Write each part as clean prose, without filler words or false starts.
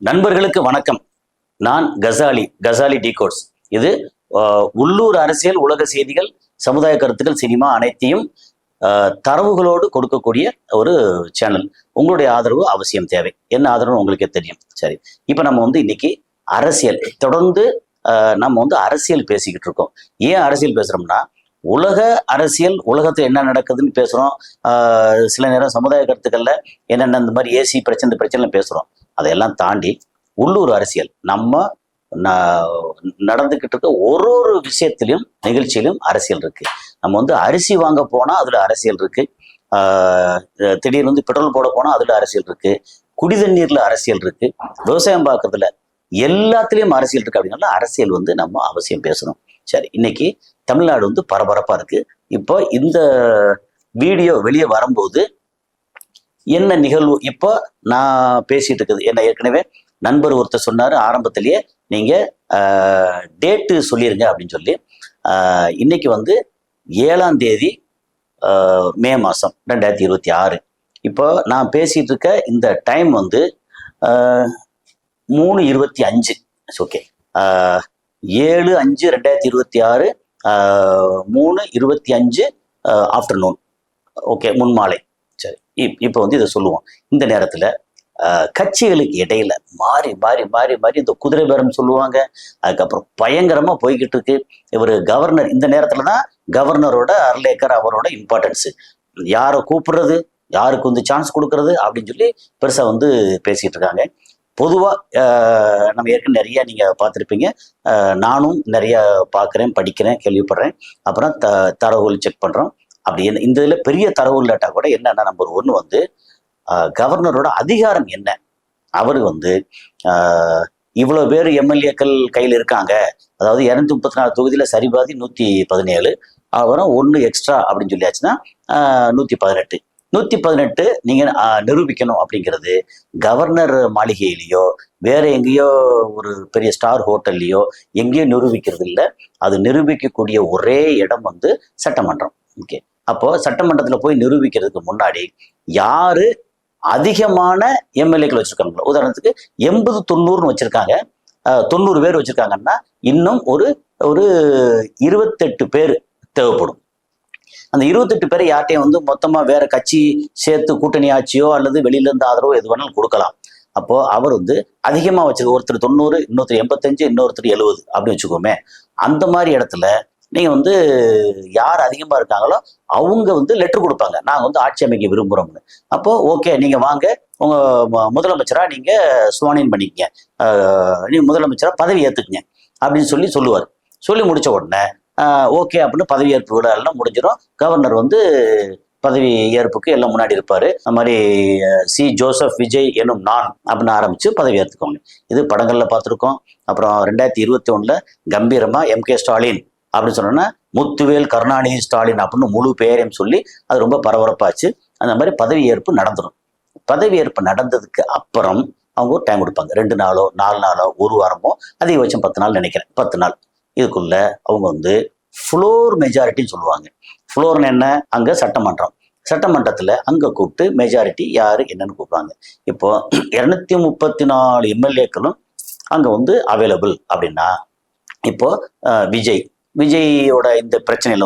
நண்பர்களுக்கு வணக்கம். நான் கசாலி டிகோட்ஸ். இது உள்ளூர் அரசியல், உலக செய்திகள், சமுதாய கருத்துக்கள், சினிமா அனைத்தையும் தரவுகளோடு கொடுக்கக்கூடிய ஒரு சேனல். உங்களுடைய ஆதரவு அவசியம் தேவை. என்ன ஆதரவு உங்களுக்கே தெரியும். சரி, இப்போ நம்ம இன்னைக்கு அரசியல் தொடர்ந்து நம்ம அரசியல் பேசிக்கிட்டு இருக்கோம். ஏன் அரசியல் பேசுறோம்னா, உலக அரசியல், உலகத்துல என்ன நடக்குதுன்னு பேசுறோம். சில நேரம் சமுதாய கருத்துக்கள்ல என்னென்ன இந்த மாதிரி ஏசி பிரச்சனை பேசுறோம். அதையெல்லாம் தாண்டி உள்ளூர் அரசியல் நம்ம நடந்துகிட்டு இருக்க ஒரு விஷயத்திலும் நிகழ்ச்சியிலும் அரசியல் இருக்கு. நம்ம அரிசி வாங்க போனா அதுல அரசியல் இருக்கு. திடீர்னு பெட்ரோல் போட போனா அதுல அரசியல் இருக்கு. குடி தண்ணீர்ல அரசியல் இருக்கு. விவசாயம் பார்க்கறதுல எல்லாத்துலயும் அரசியல் இருக்கு. அப்படின்னால அரசியல் நம்ம அவசியம் பேசணும். சரி, இன்னைக்கு தமிழ்நாடு பரபரப்பா இருக்கு. இப்போ இந்த வீடியோ வெளியே வரும்போது என்ன நிகழ்வு இப்போ நான் பேசிட்டு இருக்குது, என்ன ஏற்கனவே நண்பர் ஒருத்தர் சொன்னாரு ஆரம்பத்திலேயே, நீங்க டேட்டு சொல்லிருங்க அப்படின்னு சொல்லி. இன்னைக்கு 7ஆம் தேதி மே மாசம் 2026. இப்போ நான் பேசிட்டு இருக்க இந்த டைம் 3:25. Okay, 7/5/2026 3:25 afternoon. ஓகே, முன்மாலை. சரி, இப்போ இதை சொல்லுவோம். இந்த நேரத்துல கட்சிகளுக்கு இடையில மாறி மாறி மாறி மாறி இந்த குதிரை பேரம் சொல்லுவாங்க. அதுக்கப்புறம் பயங்கரமா போய்கிட்டு இருக்கு. இவர் கவர்னர், இந்த நேரத்துலதான் கவர்னரோட அர்லேக்கர் அவரோட இம்பார்ட்டன்ஸ், யாரை கூப்பிடுறது, யாருக்கு சான்ஸ் கொடுக்கறது அப்படின்னு சொல்லி பெருசா பேசிட்டு இருக்காங்க. பொதுவா நம்ம ஏற்கனவே நிறைய நீங்க பார்த்துருப்பீங்க. நானும் நிறைய பார்க்குறேன், படிக்கிறேன், கேள்விப்படுறேன். அப்புறம் தரவுகள் செக் பண்றோம். அப்படி இந்த இதுல பெரிய தரவு இல்லாட்டா கூட என்னன்னா, நம்பர் 1 கவர்னரோட அதிகாரம் என்ன. அவரு இவ்வளவு பேர் எம்எல்ஏக்கள் கையில் இருக்காங்க. அதாவது 234 தொகுதியில சரிபாதி 117, அப்புறம் 1 எக்ஸ்ட்ரா அப்படின்னு சொல்லியாச்சுன்னா 118 நீங்க நிரூபிக்கணும். அப்படிங்கிறது கவர்னர் மாளிகையிலேயோ வேற எங்கேயோ ஒரு பெரிய ஸ்டார் ஹோட்டல்லையோ எங்கேயோ நிரூபிக்கிறது இல்லை. அது நிரூபிக்கக்கூடிய ஒரே இடம் சட்டமன்றம். ஓகே, அப்போ சட்டமன்றத்துல போய் நிரூபிக்கிறதுக்கு முன்னாடி யாரு அதிகமான எம்எல்ஏக்கள் வச்சிருக்காங்களோ, உதாரணத்துக்கு 80-90 வச்சிருக்காங்க, 90 பேர் வச்சிருக்காங்கன்னா இன்னும் ஒரு 28 பேர் தேவைப்படும். அந்த 28 பேரை யார்ட்டையும் மொத்தமா வேற கட்சி சேர்த்து கூட்டணி ஆட்சியோ அல்லது வெளியில இருந்து ஆதரவோ எது வேணாலும் கொடுக்கலாம். அப்போ அவர் அதிகமா வச்சிருக்க, ஒருத்தர் 90, இன்னொருத்தர் 85, இன்னொருத்தர் 70 அப்படின்னு வச்சுக்கோமே. அந்த மாதிரி இடத்துல நீங்க யார் அதிகமா இருக்காங்களோ அவங்க லெட்டர் கொடுப்பாங்க, நாங்க ஆட்சி அமைக்க விரும்புறோம்னு. அப்போ ஓகே, நீங்க வாங்க, உங்க முதலமைச்சரா நீங்க சுவானின் பண்ணிக்கங்க, நீங்க முதலமைச்சரா பதவி ஏத்துக்குங்க அப்படின்னு சொல்லுவார். சொல்லி முடிச்ச உடனே ஓகே அப்படின்னு பதவி ஏற்பு விழா எல்லாம் முடிஞ்சிடும். கவர்னர் பதவி ஏற்புக்கு எல்லாம் முன்னாடி இருப்பாரு. அந்த மாதிரி சி. ஜோசப் விஜய் எனும் நான் அப்படின்னு ஆரம்பிச்சு பதவி ஏற்றுக்கோங்க. இது படங்கள்ல பார்த்துருக்கோம். அப்புறம் 2021 கம்பீரமா M.K. ஸ்டாலின் அப்படின்னு சொன்னோன்னா முத்துவேல் கருணாநிதி ஸ்டாலின் அப்படின்னு முழு பெயரையும் சொல்லி அது ரொம்ப பரபரப்பாச்சு. அந்த மாதிரி பதவி ஏற்பு நடந்துடும். பதவி ஏற்பு நடந்ததுக்கு அப்புறம் அவங்க ஒரு டைம் கொடுப்பாங்க. 2 நாளோ 4 நாளோ 1 வாரமோ, அதிகபட்சம் 10 நாள் நினைக்கிறேன். 10 நாள் இதுக்குள்ள அவங்க ஃப்ளோர் மெஜாரிட்டின்னு சொல்லுவாங்க. ஃப்ளோர்னு என்ன, அங்க சட்டமன்றத்துல அங்க கூப்பிட்டு மெஜாரிட்டி யாரு என்னன்னு கூப்பிடுவாங்க. இப்போ 234 எம்எல்ஏக்களும் அங்க அவைலபிள் அப்படின்னா, இப்போ விஜயோட இந்த பிரச்சனையில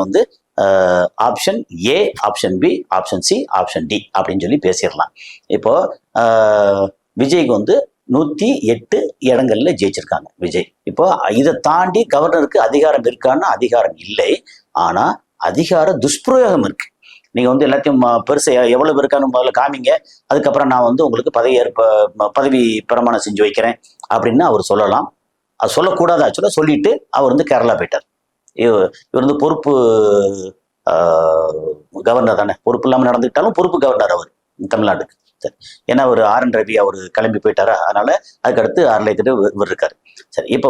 option A, option B, option C, option D அப்படின்னு சொல்லி பேசிடலாம். இப்போ விஜய்க்கு 108 இடங்கள்ல ஜெயிச்சிருக்காங்க விஜய். இப்போ இதை தாண்டி கவர்னருக்கு அதிகாரம் இருக்கான்னா அதிகாரம் இல்லை. ஆனா அதிகார துஷ்பிரயோகம் இருக்கு. நீங்க எல்லாத்தையும் பெருசா எவ்வளவு இருக்கான்னு முதல்ல காமிங்க, அதுக்கப்புறம் நான் உங்களுக்கு பதவி பிரமாணம் செஞ்சு வைக்கிறேன் அப்படின்னு அவர் சொல்லலாம். அது சொல்லக்கூடாது. ஆக்சுவலா சொல்லிட்டு அவர் கேரளா போயிட்டார். இவர் பொறுப்பு கவர்னர் தானே, பொறுப்பு இல்லாமல் நடந்துக்கிட்டாலும் பொறுப்பு கவர்னர் அவர் தமிழ்நாட்டுக்கு. சரி, ஏன்னா ஒரு R.N. ரவி அவர் கிளம்பி போயிட்டாரா, அதனால அதுக்கடுத்து ஆர்லேக்கர் இவர் இருக்காரு. சரி, இப்போ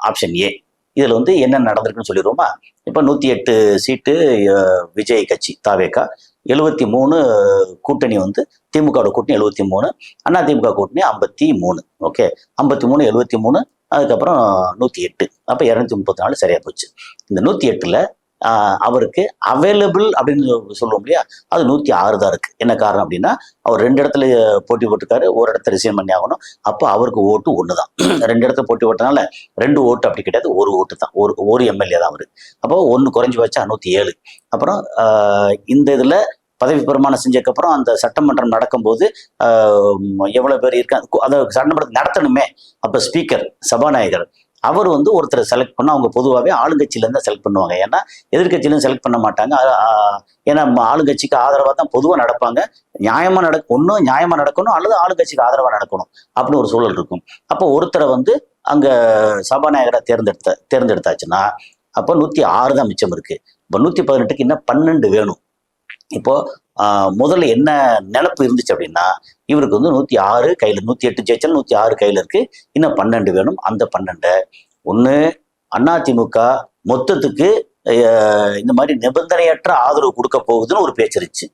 ஆப்ஷன் ஏ, இதுல என்ன நடந்திருக்குன்னு சொல்லிடுவோமா. இப்போ 108 சீட்டு விஜய் கட்சி தாவேகா, 73 கூட்டணி திமுக கூட்டணி 73, அண்ணா திமுக கூட்டணி 53. ஓகே, 53 73, அதுக்கப்புறம் 108, அப்போ 234 சரியா போச்சு. இந்த 108ல அவருக்கு அவைலபிள் அப்படின்னு சொல்லுவோம் இல்லையா, அது 106 தான் இருக்கு. என்ன காரணம் அப்படின்னா, அவர் 2 இடத்துல போட்டி போட்டிருக்காரு, ஒரு இடத்த ரிசைன் பண்ணி ஆகணும். அப்போ அவருக்கு ஓட்டு ஒன்று தான். 2 இடத்துல போட்டி போட்டனால 2 ஓட்டு அப்படி கிடையாது, ஒரு ஓட்டு தான், ஒரு எம்எல்ஏ தான் அவரு. அப்போ ஒன்று குறைஞ்சி வச்சா 107. அப்புறம் இந்த இதுல பதவி பிரமாணம் செஞ்சதுக்கப்புறம் அந்த சட்டமன்றம் நடக்கும்போது எவ்வளவு பேர் இருக்காங்க, அதை சட்டமன்றத்தை நடத்தணுமே. அப்ப ஸ்பீக்கர், சபாநாயகர், அவர் ஒருத்தரை செலக்ட் பண்ண, அவங்க பொதுவாகவே ஆளுங்கட்சியில இருந்தா செலக்ட் பண்ணுவாங்க. ஏன்னா எதிர்கட்சியிலும் செலக்ட் பண்ண மாட்டாங்க. ஏன்னா ஆளுங்கட்சிக்கு ஆதரவா தான் பொதுவாக நடப்பாங்க. நியாயமா ஒன்றும் நியாயமா நடக்கணும், அல்லது ஆளுங்கட்சிக்கு ஆதரவா நடக்கணும் அப்படின்னு ஒரு சூழல் இருக்கும். அப்போ ஒருத்தரை அங்க சபாநாயகரை தேர்ந்தெடுத்தாச்சுன்னா அப்போ 106 தான் மிச்சம் இருக்கு. இப்போ 118க்கு இன்னும் 12 வேணும். இப்போ முதல்ல என்ன நினப்பு இருந்துச்சு அப்படின்னா, இவருக்கு 106 கையில, 108 ஜெயிச்சாலும் 106 கையில இருக்கு, இன்னும் 12 வேணும். அந்த 12 ஒண்ணு அதிமுக மொத்தத்துக்கு இந்த மாதிரி நிபந்தனையற்ற ஆதரவு கொடுக்க போகுதுன்னு ஒரு பேச்சு இருந்துச்சு.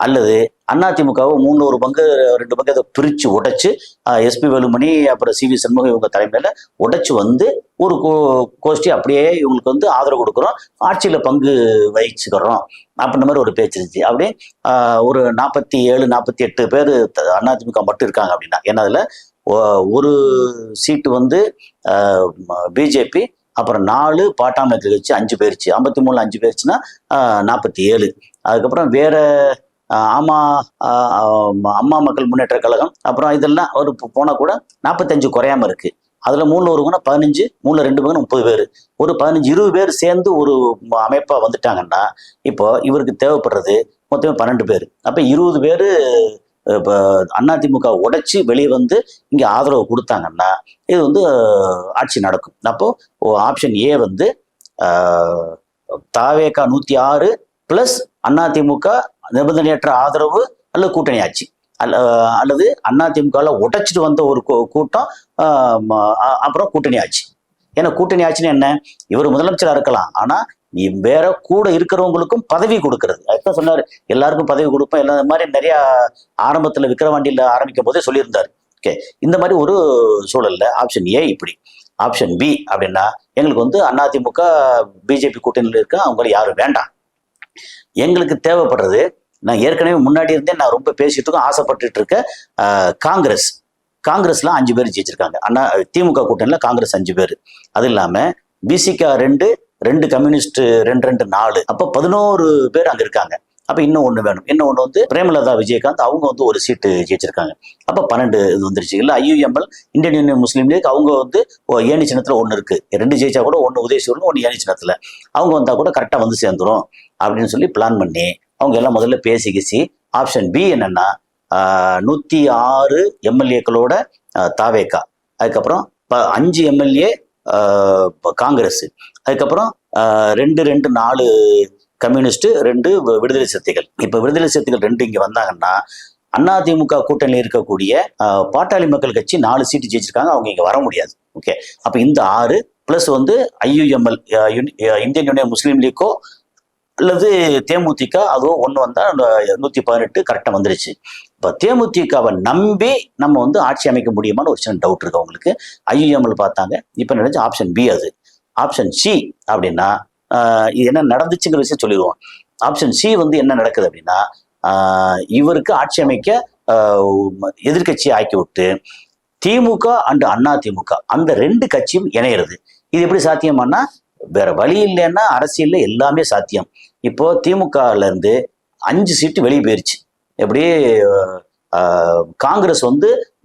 அல்லது அதிமுகவை 3 பங்கு 2 பங்கு அதை பிரிச்சு உடைச்சு, எஸ்பி வேலுமணி அப்புறம் சி வி சண்முகம் இவங்க தலைமையில உடைச்சு ஒரு கோஷ்டி அப்படியே இவங்களுக்கு ஆதரவு கொடுக்குறோம், ஆட்சியில பங்கு வகிச்சுக்கிறோம் அப்படின்ற மாதிரி ஒரு பேச்சு இருந்துச்சு. அப்படியே ஒரு 47 48 பேர் அதிமுக மட்டும் இருக்காங்க அப்படின்னா, ஏன்னா அதுல ஒரு சீட்டு பிஜேபி, அப்புறம் 4 பாட்டாளி கட்சி 5 பேருச்சு, 53 5 பேருச்சுன்னா 47. அதுக்கப்புறம் வேற அம்மா மக்கள் முன்னேற்ற கழகம், அப்புறம் இதெல்லாம் ஒரு போனா கூட 45 குறையாம இருக்கு. அதுல 3 ஒரு 15, 3 2 பங்கு 30 பேர், ஒரு 15 20 பேர் சேர்ந்து ஒரு அமைப்பா வந்துட்டாங்கன்னா, இப்போ இவருக்கு தேவைப்படுறது மொத்தமே 12 பேர். அப்ப 20 பேர் இப்போ அதிமுக உடைச்சு வெளியே இங்க ஆதரவு கொடுத்தாங்கன்னா இது ஆட்சி நடக்கும். அப்போ ஆப்ஷன் ஏ தாவேகா 106 பிளஸ் அதிமுக நிபந்தனையற்ற ஆதரவு அல்லது கூட்டணி ஆட்சி, அல்லது அதிமுக உடைச்சிட்டு வந்த ஒரு கூட்டம், அப்புறம் கூட்டணி ஆட்சி. ஏன்னா கூட்டணி ஆட்சின்னு என்ன, இவர் முதலமைச்சரா இருக்கலாம், ஆனா வேற கூட இருக்கிறவங்களுக்கும் பதவி கொடுக்கறது. அதுதான் சொன்னாரு, எல்லாருக்கும் பதவி கொடுப்போம், எல்லா மாதிரி நிறைய ஆரம்பத்துல விக்கிரவாண்டியில ஆரம்பிக்கும் போதே சொல்லியிருந்தாரு. ஓகே, இந்த மாதிரி ஒரு சூழல்ல ஆப்ஷன் ஏ இப்படி. ஆப்ஷன் பி அப்படின்னா, எங்களுக்கு அதிமுக பிஜேபி கூட்டணியில் இருக்க அவங்க யாரும் வேண்டாம், எங்களுக்கு தேவைப்படுறது, நான் ஏற்கனவே முன்னாடி இருந்தே நான் ரொம்ப பேசிட்டு இருக்கோம், ஆசைப்பட்டுட்டு இருக்க காங்கிரஸ்ல 5 பேர் ஜெயிச்சிருக்காங்க. திமுக கூட்டணியில காங்கிரஸ் 5 பேர், அது இல்லாம பிசிகா 2 கம்யூனிஸ்ட் 2 4, அப்ப 11 பேர் அங்க இருக்காங்க. அப்ப இன்னும் ஒண்ணு வேணும். இன்னொன்னு பிரேமலதா விஜயகாந்த், அவங்க ஒரு சீட்டு ஜெயிச்சிருக்காங்க. அப்ப 12 இது வந்துருச்சு. இல்ல IUML, இந்தியன் யூனியன் முஸ்லீம் லீக், அவங்க ஏணி சின்னத்துல 1 இருக்கு. 2 ஜெயிச்சா கூட 1 உதயசூரன், 1 ஏணி சின்னத்துல, அவங்க வந்தா கூட கரெக்டா சேர்ந்துரும் அப்படின்னு சொல்லி பிளான் பண்ணி அவங்க எல்லாம் முதல்ல பேசிக்கிச்சு. ஆப்ஷன் பி என்னன்னா, 106 எம்எல்ஏக்களோட தாவேகா, அதுக்கப்புறம் 5 எம்எல்ஏ காங்கிரஸ், அதுக்கப்புறம் 2 4 கம்யூனிஸ்ட், 2 விடுதலை சிறுத்தைகள். இப்ப விடுதலை சிறுத்தைகள் 2 இங்க வந்தாங்கன்னா, அதிமுக கூட்டணியில் இருக்கக்கூடிய பாட்டாளி மக்கள் கட்சி 4 சீட்டு ஜெயிச்சிருக்காங்க, அவங்க இங்க வர முடியாது. ஓகே, அப்ப இந்த 6 பிளஸ் IUML, இந்தியன் யூனியன் முஸ்லீம் லீக்கோ அல்லது தேமுதிக, அதுவும் 1 வந்தா 118 கரெக்டா வந்துருச்சு. இப்ப தேமுதிகவை நம்பி நம்ம ஆட்சி அமைக்க முடியுமான்னு ஒரு சின்ன டவுட் இருக்கு அவங்களுக்கு. IUML பார்த்தாங்க, இப்ப நினைச்சு ஆப்ஷன் பி. அது ஆப்ஷன் சி அப்படின்னா, இது என்ன நடந்துச்சுங்கிற விஷயம் சொல்லிடுவோம். ஆப்ஷன் சி என்ன நடக்குது அப்படின்னா, இவருக்கு ஆட்சி அமைக்க எதிர்கட்சியை ஆக்கி விட்டு திமுக அண்ட் அதிமுக அந்த 2 கட்சியும் இணையிறது. இது எப்படி சாத்தியமானா, வேற வழி இல்லைன்னா அரசியல்ல எல்லாமே சாத்தியம். இப்போ திமுகல இருந்து 5 சீட்டு வெளியே போயிருச்சு. எப்படி காங்கிரஸ்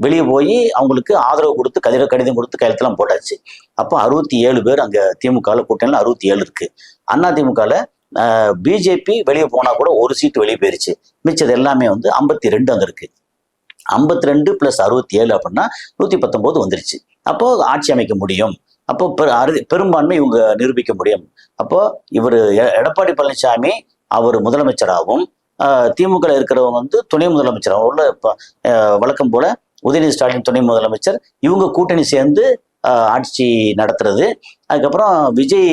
வெளியே போய் அவங்களுக்கு ஆதரவு கொடுத்து கடிதம் கொடுத்து கையெழுத்தெல்லாம் போட்டாச்சு. அப்போ 67 பேர் அங்க திமுக கூட்டணியில 67 இருக்கு. அதிமுகல பிஜேபி வெளியே போனா கூட 1 சீட்டு வெளியே போயிருச்சு. மிச்சது எல்லாமே 52 அங்க இருக்கு. 52 பிளஸ் 67 அப்படின்னா 119 வந்துருச்சு. அப்போ ஆட்சி அமைக்க முடியும். அப்போ பெரும்பான்மை இவங்க நிரூபிக்க முடியும். அப்போ இவர் எடப்பாடி பழனிசாமி அவர் முதலமைச்சராகவும், திமுக இருக்கிறவங்க துணை முதலமைச்சராகவும் உள்ள வழக்கம் போல உதயநிதி ஸ்டாலின் துணை முதலமைச்சர், இவங்க கூட்டணி சேர்ந்து ஆட்சி நடத்துறது. அதுக்கப்புறம் விஜய்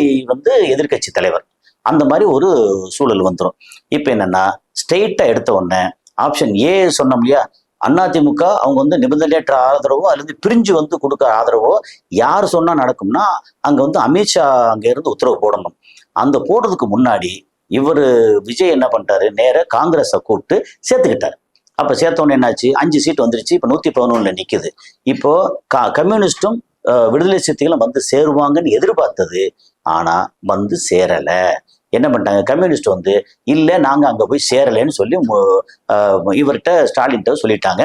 எதிர்கட்சி தலைவர், அந்த மாதிரி ஒரு சூழல் வந்துடும். இப்ப என்னன்னா, ஸ்ட்ரெயிட்டா எடுத்த உடனே ஆப்ஷன் ஏ சொன்னோம் இல்லையா, அதிமுக அவங்க நிபந்தனையற்ற ஆதரவோ அல்லது பிரிஞ்சு கொடுக்க ஆதரவோ யார் சொன்னா நடக்கும்னா, அங்க அமித்ஷா அங்க இருந்து உத்தரவு போடணும். அந்த போடுறதுக்கு முன்னாடி இவர் விஜய் என்ன பண்ணிட்டாரு, நேர காங்கிரஸை கூப்பிட்டு சேர்த்துக்கிட்டாரு. அப்ப சேர்த்தோன்னு என்னாச்சு, 5 சீட் வந்துருச்சு. இப்ப 111 நிக்குது. இப்போ கம்யூனிஸ்டும் விடுதலை சிறுத்தைகளும் வந்து சேருவாங்கன்னு எதிர்பார்த்தது. ஆனா வந்து சேரல. என்ன பண்ணிட்டாங்க, கம்யூனிஸ்ட் வந்து இல்ல நாங்க அங்க போய் சேரலைன்னு சொல்லி இவர்கிட்ட ஸ்டாலின்கிட்ட சொல்லிட்டாங்க.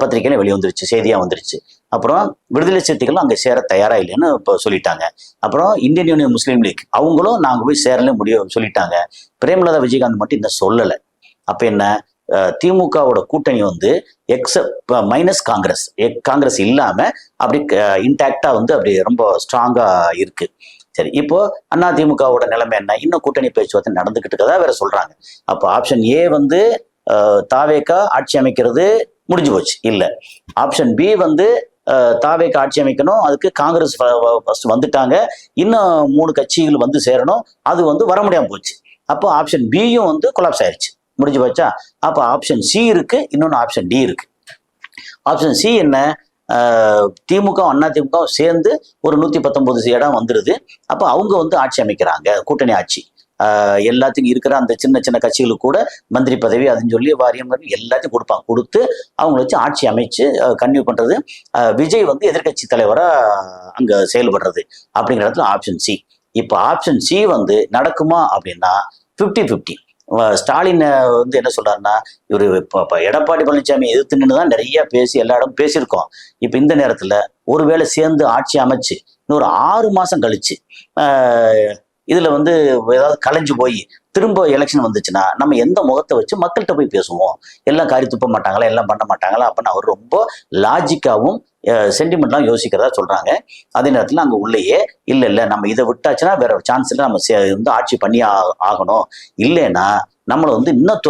பத்திரிகையில வெளியே வந்துருச்சு, செய்தியா வந்துருச்சு. அப்புறம் விடுதலை சிறுத்தைகளும் அங்க சேர தயாரா இல்லைன்னு இப்போ சொல்லிட்டாங்க. அப்புறம் இந்தியன் யூனியன் முஸ்லீம் லீக் அவங்களும் நாங்க போய் சேரல முடியும் சொல்லிட்டாங்க. பிரேமலதா விஜயகாந்த் மட்டும் இன்னும் சொல்லலை. அப்ப என்ன, திமுகவோட கூட்டணி வந்து மைனஸ் காங்கிரஸ், காங்கிரஸ் இல்லாம அப்படி இன்டாக்டா வந்து அப்படி ரொம்ப ஸ்ட்ராங்கா இருக்கு. சரி, இப்போ அதிமுகவோட நிலைமை என்ன, இன்னும் கூட்டணி பேச்சுவார்த்தை நடந்துகிட்டு இருக்கதா வேற சொல்றாங்க. அப்போ ஆப்ஷன் ஏ வந்து தாவேகா ஆட்சி அமைக்கிறது முடிஞ்சு போச்சு இல்ல. ஆப்ஷன் பி வந்து தாவேகா ஆட்சி அமைக்கணும், அதுக்கு காங்கிரஸ் ஃபர்ஸ்ட் வந்துட்டாங்க, இன்னும் 3 கட்சிகள் வந்து சேரணும், அது வந்து வர முடியாம போச்சு. அப்போ ஆப்ஷன் பியும் வந்து கொலாப்ஸ் ஆயிடுச்சு, முடிஞ்சு போச்சா. அப்ப ஆப்ஷன் சி இருக்கு, இன்னொன்னு ஆப்ஷன் டி இருக்கு. ஆப்ஷன் சி என்ன, திமுக அதிமுக சேர்ந்து ஒரு 119 இடம் வந்துருது. அப்ப அவங்க வந்து ஆட்சி அமைக்கிறாங்க, கூட்டணி ஆட்சி. எல்லாத்துக்கும் இருக்கிற அந்த சின்ன சின்ன கட்சிகளுக்கு கூட மந்திரி பதவி அதுன்னு சொல்லி வாரியம் எல்லாத்தையும் கொடுப்பாங்க. கொடுத்து அவங்கள வச்சு ஆட்சி அமைச்சு கன்டினியூ பண்றது. விஜய் வந்து எதிர்கட்சி தலைவரா அங்க செயல்படுறது அப்படிங்கிற இடத்துல ஆப்ஷன் சி. இப்ப ஆப்ஷன் சி வந்து நடக்குமா அப்படின்னா 50-50. ஸ்டாலின் வந்து என்ன சொல்றாருன்னா, இவரு எடப்பாடி பழனிசாமி எதிர்த்து நின்றுதான் நிறைய பேசி எல்லா இடமும் பேசியிருக்கோம். இப்ப இந்த நேரத்துல ஒருவேளை சேர்ந்து ஆட்சி அமைச்சு இன்னொரு 6 மாசம் கழிச்சு இதுல வந்து ஏதாவது கலைஞ்சு போய் திரும்ப எலெக்ஷன் வந்துச்சுன்னா நம்ம எந்த முகத்தை வச்சு மக்கள்கிட்ட போய் பேசுவோம், எல்லாம் காரி துப்ப மாட்டாங்களா, எல்லாம் பண்ண மாட்டாங்களா அப்படின்னு அவர் ரொம்ப லாஜிக்காவும் சென்டிமெண்ட்லாம் யோசிக்கிறதா சொல்றாங்க. அதே நேரத்தில் அங்கே உள்ளேயே இல்லை நம்ம இதை விட்டாச்சுன்னா வேற சான்ஸ் இல்லை, நம்ம வந்து ஆட்சி பண்ணி ஆகணும், இல்லைன்னா நம்மளை வந்து இன்னும்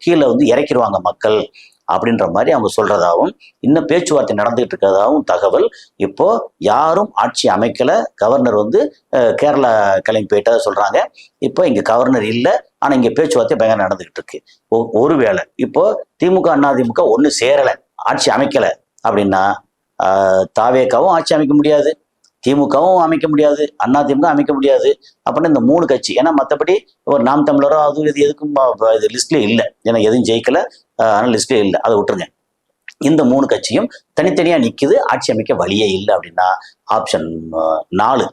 கீழே வந்து இறக்கிடுவாங்க மக்கள் அப்படின்ற மாதிரி அவங்க சொல்றதாகவும் இன்னும் பேச்சுவார்த்தை நடந்துகிட்டு இருக்கிறதாகவும் தகவல். இப்போ யாரும் ஆட்சி அமைக்கல, கவர்னர் வந்து கேரளா கிளம்பி போயிட்டதா சொல்றாங்க. இப்போ இங்க கவர்னர் இல்லை, ஆனா இங்க பேச்சுவார்த்தை பயங்கர நடந்துகிட்டு இருக்கு. ஒருவேளை இப்போ திமுக அதிமுக ஒண்ணு சேரல, ஆட்சி அமைக்கல அப்படின்னா தாவேகாவும் ஆட்சி அமைக்க முடியாது, திமுகவும் அமைக்க முடியாது, அதிமுக அமைக்க முடியாது. அப்படின்னு இந்த 3 கட்சி, ஏன்னா மற்றபடி ஒரு நாம் தமிழரோ அது இது எதுக்கும் இது லிஸ்ட்லேயே இல்லை, ஏன்னா எதுவும் ஜெயிக்கல, ஆனால் லிஸ்ட்லேயே இல்லை, அதை விட்டுருங்க. இந்த 3 கட்சியும் தனித்தனியா நிக்குது, ஆட்சி அமைக்க வழியே இல்லை அப்படின்னா ஆப்ஷன் 4.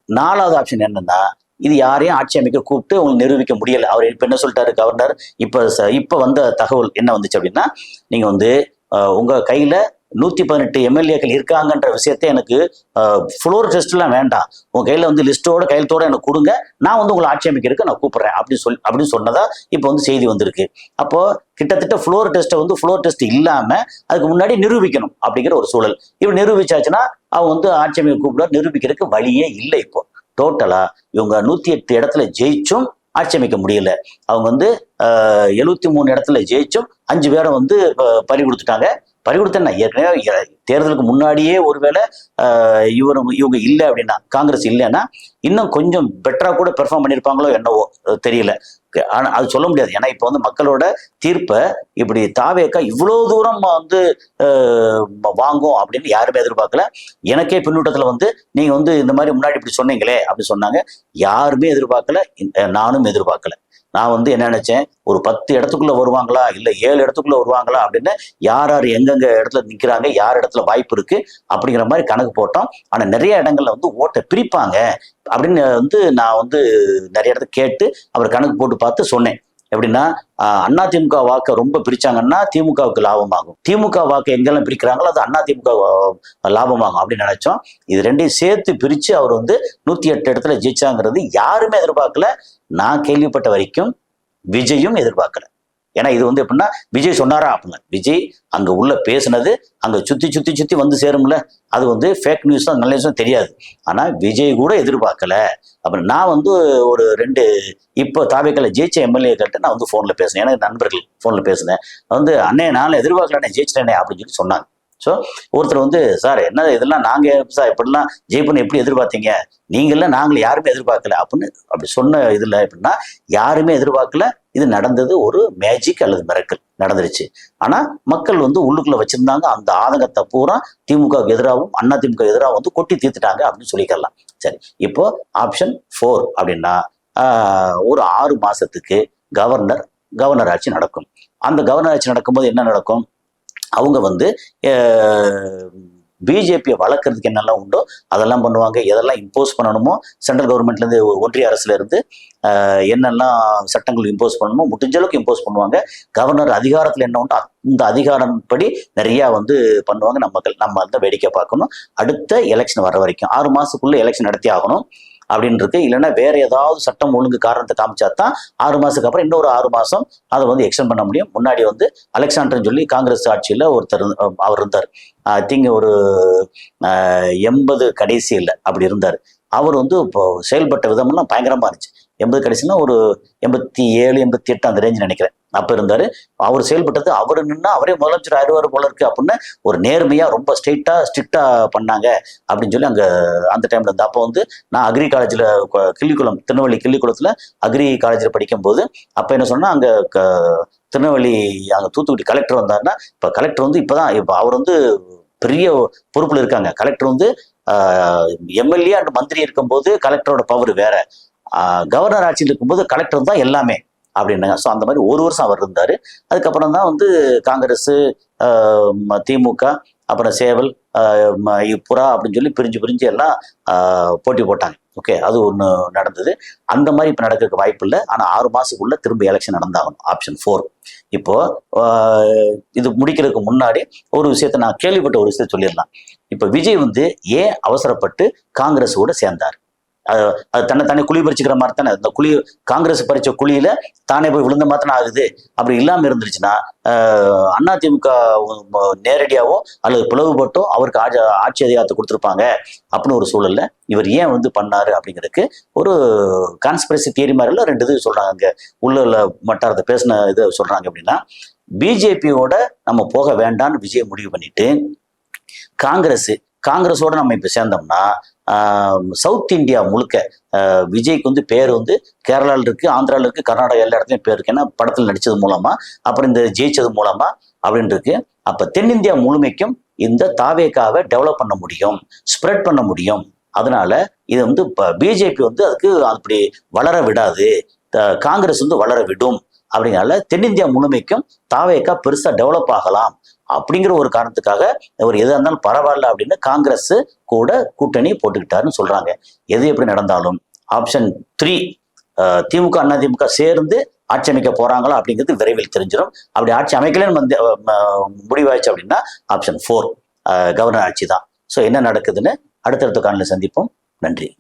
4வது ஆப்ஷன் என்னன்னா, இது யாரையும் ஆட்சி அமைக்க கூப்பிட்டு உங்களுக்கு நிரூபிக்க முடியல. அவர் இப்ப என்ன சொல்லிட்டாரு கவர்னர், இப்ப வந்த தகவல் என்ன வந்துச்சு அப்படின்னா, நீங்க வந்து உங்க கையில 118 எம்எல்ஏக்கள் இருக்காங்கன்ற விஷயத்த எனக்கு ஃப்ளோர் டெஸ்ட் எல்லாம் வேண்டாம், உங்க கையில வந்து லிஸ்டோட கையெழுத்தோட எனக்கு கொடுங்க, நான் வந்து உங்களை ஆட்சி அமைக்கிறதுக்கு நான் கூப்பிடுறேன் அப்படின்னு சொன்னதா இப்போ வந்து செய்தி வந்திருக்கு. அப்போ கிட்டத்தட்ட ஃப்ளோர் டெஸ்ட் இல்லாம அதுக்கு முன்னாடி நிரூபிக்கணும் அப்படிங்கிற ஒரு சூழல். இவங்க நிரூபிச்சாச்சுன்னா அவங்க வந்து ஆட்சி அமைக்க கூப்பிட நிரூபிக்கிறதுக்கு வழியே இல்லை. இப்போ டோட்டலா இவங்க 108 இடத்துல ஜெயிச்சும் ஆட்சி அமைக்க முடியல. அவங்க வந்து 73 இடத்துல ஜெயிச்சும் 5 பேரை வந்து பறி கொடுத்துட்டாங்க. பறி கொடுத்தேன்னா ஏற்கனவே தேர்தலுக்கு முன்னாடியே ஒருவேளை இவங்க இல்லை அப்படின்னா, காங்கிரஸ் இல்லைன்னா இன்னும் கொஞ்சம் பெட்டரா கூட பெர்ஃபார்ம் பண்ணியிருப்பாங்களோ என்னவோ தெரியல. ஆனா அது சொல்ல முடியாது. ஏன்னா இப்ப வந்து மக்களோட தீர்ப்பை இப்படி தாவேக்கா இவ்வளவு தூரம் வந்து வாங்கும் அப்படின்னு யாருமே எதிர்பார்க்கல. எனக்கே பின்னூட்டத்துல வந்து நீங்க வந்து இந்த மாதிரி முன்னாடி இப்படி சொன்னீங்களே அப்படின்னு சொன்னாங்க. யாருமே எதிர்பார்க்கல, நானும் எதிர்பார்க்கல. நான் வந்து என்ன நினைச்சேன், ஒரு 10 இடத்துக்குள்ள வருவாங்களா இல்ல 7 இடத்துக்குள்ள வருவாங்களா அப்படின்னு, யார் யார் எங்கெங்க இடத்துல நிக்கிறாங்க, யார் இடத்துல வாய்ப்பு இருக்கு அப்படிங்கிற மாதிரி கணக்கு போட்டோம். ஆனா நிறைய இடங்கள்ல வந்து ஓட்டை பிரிப்பாங்க அப்படின்னு வந்து நான் வந்து நிறைய இடத்த கேட்டு அவர் கணக்கு போட்டு பார்த்து சொன்னேன். எப்படின்னா, அதிமுக வாக்கை ரொம்ப பிரிச்சாங்கன்னா திமுகவுக்கு லாபமாகும், திமுக வாக்கை எங்கெல்லாம் பிரிக்கிறாங்களோ அது அதிமுக லாபமாகும் அப்படின்னு நினைச்சோம். இது ரெண்டையும் சேர்த்து பிரிச்சு அவர் வந்து 108 இடத்துல ஜெயிச்சாங்கிறது யாருமே எதிர்பார்க்கல. நான் கேள்விப்பட்ட வரைக்கும் விஜயும் எதிர்பார்க்கல. ஏன்னா இது வந்து எப்படின்னா, விஜய் சொன்னாரா அப்படின்னா, விஜய் அங்க உள்ள பேசுனது அங்க சுத்தி வந்து சேரும்ல, அது வந்து ஃபேக் நியூஸ் தான், நல்ல நியூஸ் தெரியாது. ஆனா விஜய் கூட எதிர்பார்க்கல. அப்புறம் நான் வந்து ஒரு 2 இப்போ தாவேக்கால ஜெயிச்ச எம்எல்ஏக்கள்கிட்ட நான் வந்து போன்ல பேசினேன், எனக்கு நண்பர்கள் போன்ல பேசினேன். வந்து அண்ணே நான் எதிர்பார்க்கல, ஜெயிச்சிட்டேனே அப்படின்னு சொல்லி சொன்னாங்க. ஸோ ஒருத்தர் வந்து சார் என்ன இதெல்லாம் நாங்கள் சார் இப்படிலாம் ஜெயிப்பன்னு எப்படி எதிர்பார்த்தீங்க, நீங்கள்லாம் நாங்கள் யாருமே எதிர்பார்க்கல அப்படின்னு அப்படி சொன்ன இதில் எப்படின்னா யாருமே எதிர்பார்க்கல. இது நடந்தது ஒரு மேஜிக் அல்லது மிரக்கல் நடந்துருச்சு. ஆனால் மக்கள் வந்து உள்ளுக்குள்ள வச்சிருந்தாங்க அந்த ஆதங்கத்தை பூரா திமுகவுக்கு எதிராகவும் அண்ணா திமுக எதிராக வந்து கொட்டி தீர்த்துட்டாங்க அப்படின்னு சொல்லிக்கலாம். சரி, இப்போ ஆப்ஷன் 4 அப்படின்னா ஒரு 6 மாசத்துக்கு கவர்னர் ஆட்சி நடக்கும். அந்த கவர்னர் ஆட்சி நடக்கும்போது என்ன நடக்கும், அவங்க வந்து பிஜேபியை வளர்க்கறதுக்கு என்னெல்லாம் உண்டோ அதெல்லாம் பண்ணுவாங்க. எதெல்லாம் இம்போஸ் பண்ணணுமோ சென்ட்ரல் கவர்மெண்ட்லேருந்து ஒன்றிய அரசுல இருந்து என்னெல்லாம் சட்டங்கள் இம்போஸ் பண்ணணுமோ முடிஞ்ச அளவுக்கு இம்போஸ் பண்ணுவாங்க. கவர்னர் அதிகாரத்தில் என்ன உண்டோ இந்த அதிகாரம் படி நிறையா வந்து பண்ணுவாங்க. நம்ம வந்து வேடிக்கை பார்க்கணும். அடுத்த எலெக்ஷன் வர வரைக்கும் 6 மாசத்துக்குள்ள எலெக்ஷன் நடத்தி ஆகணும் அப்படின்னு இருக்கு. இல்லைன்னா வேற ஏதாவது சட்டம் ஒழுங்கு காரணத்தை காமிச்சா தான் 6 மாசத்துக்கு அப்புறம் இன்னொரு 6 மாசம் அதை வந்து எக்ஸ்டெண்ட் பண்ண முடியும். முன்னாடி வந்து அலெக்சாண்டர்னு சொல்லி காங்கிரஸ் ஆட்சியில் ஒருத்தர் அவர் இருந்தார். ஐ திங்க் ஒரு 80 கடைசியில் அப்படி இருந்தார். அவர் வந்து இப்போ செயல்பட்ட விதமெல்லாம் பயங்கரமா இருந்துச்சு. 80 கடைசினா ஒரு 87 88 அந்த ரேஞ்ச் நினைக்கிறேன் அப்ப இருந்தாரு. அவர் செயல்பட்டது அவர் நின்னா அவரே முதலமைச்சர் ஆயிடுவார் போல இருக்கு அப்படின்னு ஒரு நேர்மையா ரொம்ப ஸ்ட்ரிக்டா பண்ணாங்க அப்படின்னு சொல்லி அந்த டைம்ல இருந்து. அப்போ வந்து நான் அக்ரி காலேஜ்ல கிள்ளிக்குளம் திருநெல்வேலி கிள்ளிக்குளத்துல அக்ரி காலேஜ்ல படிக்கும் போது அப்ப என்ன சொன்னா அங்க திருநெல்வேலி அங்க தூத்துக்குடி கலெக்டர் வந்தாருன்னா இப்ப கலெக்டர் வந்து இப்ப அவர் வந்து பெரிய பொறுப்புல இருக்காங்க. கலெக்டர் வந்து எம்எல்ஏ அண்ட் மந்திரி இருக்கும்போது கலெக்டரோட பவர் வேற, கவர்னர் ஆட்சியில் இருக்கும்போது கலெக்டர் தான் எல்லாமே அப்படின்னாங்க. ஸோ அந்த மாதிரி ஒரு வருஷம் அவர் இருந்தார். அதுக்கப்புறம் தான் வந்து காங்கிரஸ், திமுக, அப்புறம் சேவல், புறா அப்படின்னு சொல்லி பிரிஞ்சு எல்லாம் போட்டி போட்டாங்க. ஓகே, அது ஒன்று நடந்தது. அந்த மாதிரி இப்போ நடக்கிறதுக்கு வாய்ப்பு இல்லை. ஆனால் 6 மாசத்துக்குள்ள திரும்ப எலெக்ஷன் நடந்தாகணும். ஆப்ஷன் 4. இப்போ இது முடிக்கிறதுக்கு முன்னாடி ஒரு விஷயத்த நான் கேள்விப்பட்ட ஒரு விஷயத்த சொல்லிடலாம். இப்போ விஜய் வந்து ஏன் அவசரப்பட்டு காங்கிரஸோட சேர்ந்தார்? அது தன்னை குழி பறிச்சுக்கிற மாதிரி தானே. அந்த காங்கிரஸ் பறிச்ச குழியில தானே போய் விழுந்த மாதிரி தானே ஆகுது. அப்படி இல்லாம இருந்துருச்சுன்னா அதிமுக நேரடியாவோ அல்லது பிளவுபட்டோ அவருக்கு ஆட்சி அதிகாரத்தை கொடுத்துருப்பாங்க அப்படின்னு ஒரு சூழல்ல இவர் ஏன் வந்து பண்ணாரு அப்படிங்கிறதுக்கு ஒரு கான்ஸ்பிரசி தியரி மாதிரில 2 இது சொல்றாங்க. அங்க உள்ள மட்டாரத்தை பேசின இது சொல்றாங்க. அப்படின்னா பிஜேபியோட நம்ம போக வேண்டாம்னு விஜய் முடிவு பண்ணிட்டு காங்கிரஸோட நம்ம இப்ப சேர்ந்தோம்னா சவுத் இந்தியா முழுக்க விஜய்க்கு வந்து பேர் வந்து கேரளாவில் இருக்கு, ஆந்திராவில் இருக்கு, கர்நாடகா எல்லா இடத்துலையும் பேர் இருக்கு. ஏன்னா படத்தில் நடிச்சது மூலமா, அப்புறம் இந்த ஜெயிச்சது மூலமா அப்படின்னு இருக்கு. அப்ப தென்னிந்தியா முழுமைக்கும் இந்த தாவேகாவை டெவலப் பண்ண முடியும், ஸ்ப்ரெட் பண்ண முடியும். அதனால இது வந்து பிஜேபி வந்து அதுக்கு அப்படி வளர விடாது, காங்கிரஸ் வந்து வளர விடும். அப்படிங்கிறனால தென்னிந்தியா முழுமைக்கும் தாவேகா பெருசா டெவலப் ஆகலாம் அப்படிங்கிற ஒரு காரணத்துக்காக அவர் எதா இருந்தாலும் பரவாயில்ல அப்படின்னு காங்கிரஸ் கூட கூட்டணி போட்டுக்கிட்டாருன்னு சொல்றாங்க. எது எப்படி நடந்தாலும் ஆப்ஷன் 3 திமுக அதிமுக சேர்ந்து ஆட்சி அமைக்க போறாங்களா அப்படிங்கிறது விரைவில் தெரிஞ்சிடும். அப்படி ஆட்சி அமைக்கலன்னு வந்து முடிவாயிடுச்சு அப்படின்னா ஆப்ஷன் 4 கவர்னர் ஆட்சி தான். ஸோ என்ன நடக்குதுன்னு அடுத்தடுத்த காலையில் சந்திப்போம். நன்றி.